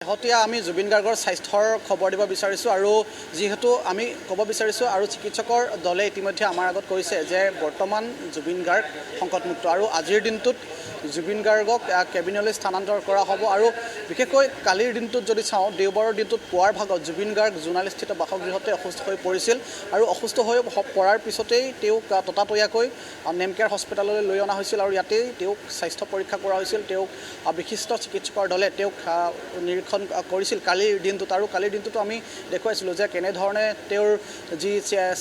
শেহতীয়া আমি জুবিন গাৰ্গৰ স্বাস্থ্যৰ খবৰ দিব বিচাৰিছোঁ আৰু যিহেতু আমি ক'ব বিচাৰিছোঁ আৰু চিকিৎসকৰ দলে ইতিমধ্যে আমাৰ আগত কৈছে যে বৰ্তমান জুবিন গাৰ্গ সংকটমুক্ত আৰু আজিৰ দিনটোত জুবিন গাৰ্গক কেবিনলৈ স্থানান্তৰ কৰা হ'ব আৰু বিশেষকৈ কালিৰ দিনটোত যদি চাওঁ দেওবাৰৰ দিনটোত পুৱাৰ ভাগত জুবিন গাৰ্গ জোনালীস্থিত বাসগৃহতে অসুস্থ হৈ পৰিছিল আৰু অসুস্থ হৈ পৰাৰ পিছতেই তেওঁক ততাতৈয়াকৈ নেমকেয়াৰ হস্পিটেললৈ লৈ অনা হৈছিল আৰু ইয়াতেই তেওঁক স্বাস্থ্য পৰীক্ষা কৰা হৈছিল। তেওঁক বিশিষ্ট চিকিৎসকৰ দলে তেওঁক নিৰীক্ষণ কৰিছিল কালিৰ দিনটোত আৰু কালিৰ দিনটোতো আমি দেখুৱাইছিলোঁ যে কেনেধৰণে তেওঁৰ যি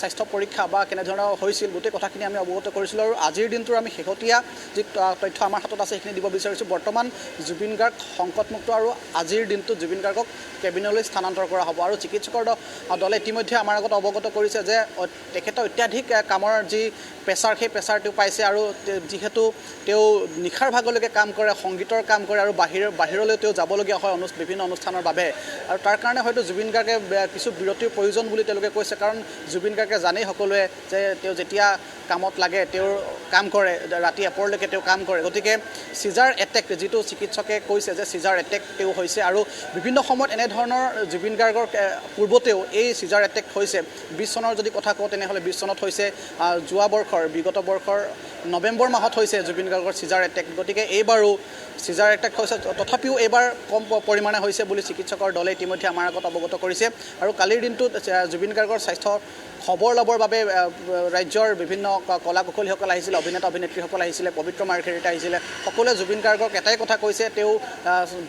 স্বাস্থ্য পৰীক্ষা বা কেনেধৰণৰ হৈছিল গোটেই কথাখিনি আমি অৱগত কৰিছিলোঁ আৰু আজিৰ দিনটোৰ আমি শেহতীয়া যি তথ্য আমাৰ হাতত আছে সেইখিনি দিব বিচাৰিছোঁ। বৰ্তমান জুবিন গাৰ্গ সংকটমুক্ত আৰু আজিৰ দিনটোত জুবিন গাৰ্গক কেবিনলৈ স্থানান্তৰ কৰা হ'ব আৰু চিকিৎসকৰ দলে ইতিমধ্যে আমাৰ আগত অৱগত কৰিছে যে তেখেতৰ অত্যাধিক কামৰ যি প্ৰেছাৰ সেই প্ৰেছাৰ তেওঁ পাইছে আৰু যিহেতু তেওঁ নিশাৰ ভাগলৈকে কাম কৰে, সংগীতৰ কাম কৰে আৰু বাহিৰলৈ তেওঁ যাবলগীয়া হয় বিভিন্ন অনুষ্ঠানৰ বাবে আৰু তাৰ কাৰণে হয়তো জুবিন গাৰ্গে কিছু বিৰতিৰ প্ৰয়োজন বুলি তেওঁলোকে কৈছে। কাৰণ জুবিন গাৰ্গে জানেই সকলোৱে যে তেওঁ যেতিয়া কামত লাগে তেওঁৰ কাম কৰে, ৰাতি এপৰলৈকে তেওঁ কাম কৰে। গতিকে চিজাৰ এটেক যিটো চিকিৎসকে কৈছে যে চিজাৰ এটেক তেওঁ হৈছে আৰু বিভিন্ন সময়ত এনেধৰণৰ জুবিন গাৰ্গৰ পূৰ্বতেও এই চিজাৰ এটেক হৈছে। 20 চনৰ যদি কথা কওঁ তেনেহ'লে 20 চনত হৈছে, যোৱা বৰ্ষৰ বিগত বৰ্ষৰ নৱেম্বৰ মাহত হৈছে জুবিন গাৰ্গৰ চিজাৰ এটেক। গতিকে এইবাৰো চিজাৰ এটেক হৈছে, তথাপিও এইবাৰ কম পৰিমাণে হৈছে বুলি চিকিৎসকৰ দলে ইতিমধ্যে আমাৰ আগত অৱগত কৰিছে আৰু কালিৰ দিনটোত জুবিন গাৰ্গৰ স্বাস্থ্য খবৰ ল'বৰ বাবে ৰাজ্যৰ বিভিন্ন কলা কুশলীসকল আহিছিলে, অভিনেতা অভিনেত্ৰীসকল আহিছিলে, পবিত্ৰ মাৰ্ঘেৰিটা আহিছিলে। সকলোৱে জুবিন গাৰ্গক এটাই কথা কৈছে, তেওঁ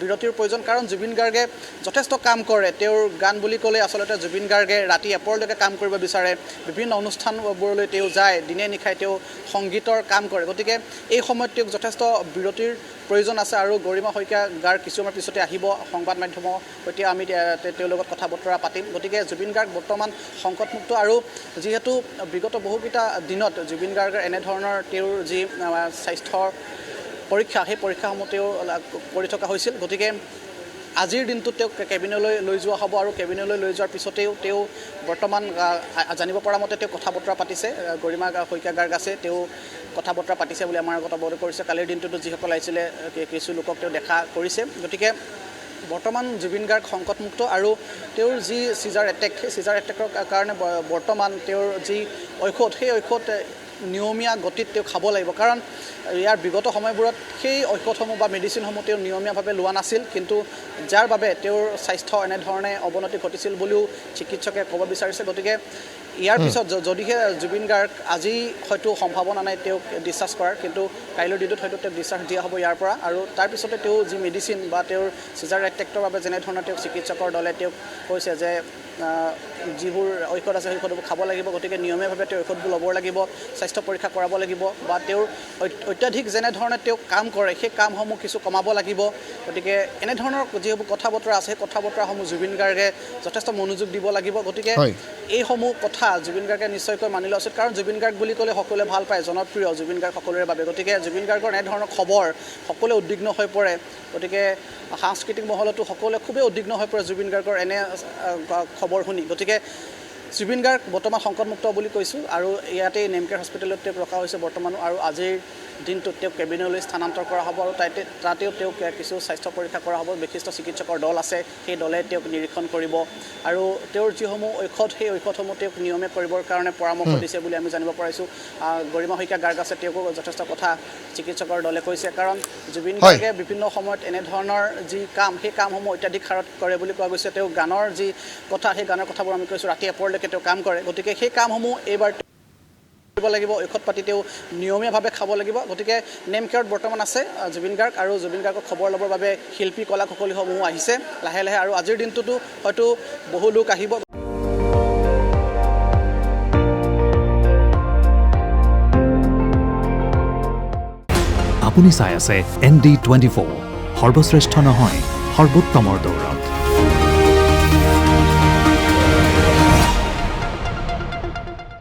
বিৰতিৰ প্ৰয়োজন। কাৰণ জুবিন গাৰ্গে যথেষ্ট কাম কৰে। তেওঁৰ গান বুলি ক'লে আচলতে জুবিন গাৰ্গে ৰাতি এপৰলৈকে কাম কৰিব বিচাৰে, বিভিন্ন অনুষ্ঠানবোৰলৈ তেওঁ যায়, দিনে নিশাই তেওঁ সংগীতৰ কাম কৰে। গতিকে এই সময়ত তেওঁক যথেষ্ট বিৰতিৰ প্ৰয়োজন আছে আৰু গৰিমা শইকীয়া গাৰ্গ কিছু সময়ৰ পিছতে আহিব সংবাদ মাধ্যমৰ সৈতে আমি তেওঁৰ লগত কথা বতৰা পাতিম। গতিকে জুবিন গাৰ্গ বৰ্তমান সংকটমুক্ত আৰু যিহেতু বিগত বহুকেইটা দিনত জুবিন গাৰ্গৰ এনেধৰণৰ তেওঁৰ যি স্বাস্থ্যৰ পৰীক্ষা সেই পৰীক্ষাসমূহ তেওঁ কৰি থকা হৈছিল। গতিকে আজিৰ দিনটোত তেওঁক কেবিনলৈ লৈ যোৱা হ'ব আৰু কেবিনলৈ লৈ যোৱাৰ পিছতেও তেওঁ বৰ্তমান জানিব পৰা মতে তেওঁ কথা বতৰা পাতিছে, গৰিমা শইকীয়া গাৰ্গ আছে, তেওঁ কথা বতৰা পাতিছে বুলি আমাৰ আগত অৱগত কৰিছে। কালিৰ দিনটোতো যিসকল আহিছিলে কিছু লোকক তেওঁ দেখা কৰিছে। গতিকে বৰ্তমান জুবিন গাৰ্গ সংকটমুক্ত আৰু তেওঁৰ যি চিজাৰ এটেক সেই চিজাৰ এটেকৰ কাৰণে বৰ্তমান তেওঁৰ যি ঔষধ সেই ঔষধ নিয়মীয়া গতিত তেওঁ খাব লাগিব। কাৰণ ইয়াৰ বিগত সময়বোৰত সেই ঔষধসমূহ বা মেডিচিনসমূহ তেওঁ নিয়মীয়াভাৱে লোৱা নাছিল, কিন্তু যাৰ বাবে তেওঁৰ স্বাস্থ্য এনেধৰণে অৱনতি ঘটিছিল বুলিও চিকিৎসকে ক'ব বিচাৰিছে। গতিকে ইয়াৰ পিছত যদিহে জুবিন গাৰ্গ আজি হয়তো সম্ভাৱনা নাই তেওঁক ডিছচাৰ্জ কৰাৰ, কিন্তু কাইলৈৰ দিনটোত হয়তো তেওঁক ডিছচাৰ্জ দিয়া হ'ব ইয়াৰ পৰা আৰু তাৰপিছতে তেওঁ যি মেডিচিন বা তেওঁৰ চিজাৰ এটেক্টৰ বাবে যেনেধৰণৰ তেওঁক চিকিৎসকৰ দলে তেওঁক কৈছে যে যিবোৰ ঔষধ আছে সেই ঔষধবোৰ খাব লাগিব। গতিকে নিয়মীয়াভাৱে তেওঁ ঔষধবোৰ ল'ব লাগিব, স্বাস্থ্য পৰীক্ষা কৰাব লাগিব বা তেওঁৰ অত্যাধিক যেনেধৰণে তেওঁ কাম কৰে সেই কামসমূহ কিছু কমাব লাগিব। গতিকে এনেধৰণৰ যিবোৰ কথা বতৰা আছে সেই কথা বতৰাসমূহ জুবিন গাৰ্গে যথেষ্ট মনোযোগ দিব লাগিব। গতিকে এইসমূহ কথা জুবিন গাৰ্গে নিশ্চয়কৈ মানি লোৱা উচিত। কাৰণ জুবিন গাৰ্গ বুলি ক'লে সকলোৱে ভাল পায়, জনপ্ৰিয় জুবিন গাৰ্গ সকলোৰে বাবে। গতিকে জুবিন গাৰ্গৰ এনেধৰণৰ খবৰ সকলোৱে উদ্বিগ্ন হৈ পৰে। গতিকে সাংস্কৃতিক মহলতো সকলোৱে খুবেই উদ্বিগ্ন হৈ পৰে জুবিন গাৰ্গৰ এনে খবৰ শুনি। গতিকে জুবিন গাৰ্গ বৰ্তমান সংকটমুক্ত বুলি কৈছোঁ আৰু ইয়াতেই নেমকেয়াৰ হস্পিটেলত তেওঁক ৰখা হৈছে বৰ্তমানো আৰু আজিৰ দিনটোত তেওঁক কেবিনলৈ স্থানান্তৰ কৰা হ'ব আৰু তাতেও তেওঁক কিছু স্বাস্থ্য পৰীক্ষা কৰা হ'ব। বিশিষ্ট চিকিৎসকৰ দল আছে, সেই দলে তেওঁক নিৰীক্ষণ কৰিব আৰু তেওঁৰ যিসমূহ ঔষধ সেই ঔষধসমূহ তেওঁক নিয়মীয়া কৰিবৰ কাৰণে পৰামৰ্শ দিছে বুলি আমি জানিব পাৰিছোঁ। গৰিমা শইকীয়া গাৰ্গ আছে, তেওঁকো যথেষ্ট কথা চিকিৎসকৰ দলে কৈছে। কাৰণ জুবিন গাৰ্গে বিভিন্ন সময়ত এনেধৰণৰ যি কাম সেই কামসমূহ অত্যাধিক হাৰত কৰে বুলি কোৱা গৈছে। তেওঁ গানৰ যি কথা সেই গানৰ কথাবোৰ আমি কৈছোঁ, ৰাতি এপৰলৈকে তেওঁ কাম কৰে। গতিকে সেই কামসমূহ এইবাৰ কৰিব লাগিব, ঔষধ পাতি তেওঁ নিয়মীয়াভাৱে খাব লাগিব। গতিকে নেমকেয়াৰত বৰ্তমান আছে জুবিন গাৰ্গ আৰু জুবিন গাৰ্গক খবৰ ল'বৰ বাবে শিল্পী কলা কুশলীসমূহ আহিছে লাহে লাহে আৰু আজিৰ দিনটোতো হয়তো বহু লোক আহিব। আপুনি চাই আছে ND24, সৰ্বশ্ৰেষ্ঠ নহয় সৰ্বোত্তমৰ দৌৰ।